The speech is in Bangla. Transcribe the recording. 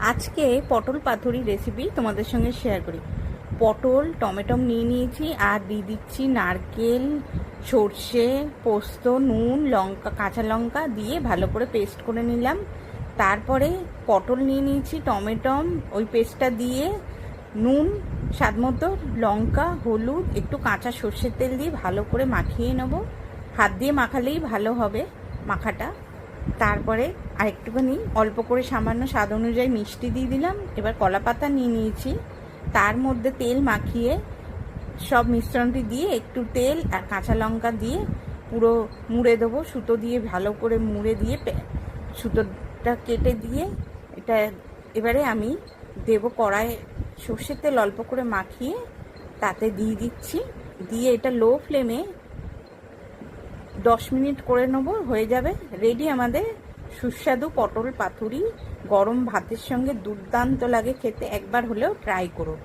আজকে পটল পাতুরি রেসিপি তোমাদের সঙ্গে শেয়ার করি। পটল টমেটো নিয়ে নিয়েছি আর দিয়ে দিচ্ছি নারকেল, সর্ষে, পোস্ত, নুন, লঙ্কা, কাঁচা লঙ্কা দিয়ে ভালো করে পেস্ট করে নিলাম। তারপরে পটল নিয়ে নিয়েছি, টমেটো, ওই পেস্টটা দিয়ে নুন স্বাদ মতো, লঙ্কা, হলুদ, একটু কাঁচা সর্ষের তেল দিয়ে ভালো করে মাখিয়ে নেব। হাত দিয়ে মাখালেই ভালো হবে মাখাটা। তারপরে আরেকটুখানি অল্প করে সামান্য স্বাদ অনুযায়ী মিষ্টি দিয়ে দিলাম। এবার কলা পাতা নিয়ে নিয়েছি, তার মধ্যে তেল মাখিয়ে সব মিশ্রণটি দিয়ে একটু তেল আর কাঁচা লঙ্কা দিয়ে পুরো মুড়ে দেবো। সুতো দিয়ে ভালো করে মুড়ে দিয়ে সুতোটা কেটে দিয়ে এটা এবারে আমি দেবো কড়াই। সর্ষের তেল অল্প করে মাখিয়ে তাতে দিয়ে দিচ্ছি, দিয়ে এটা লো ফ্লেমে 10 মিনিট করে নেব। হয়ে যাবে রেডি আমাদের সুস্বাদু পটল পাতুরি। গরম ভাতের সঙ্গে দুর্দান্ত লাগে খেতে, একবার হলেও ট্রাই করো।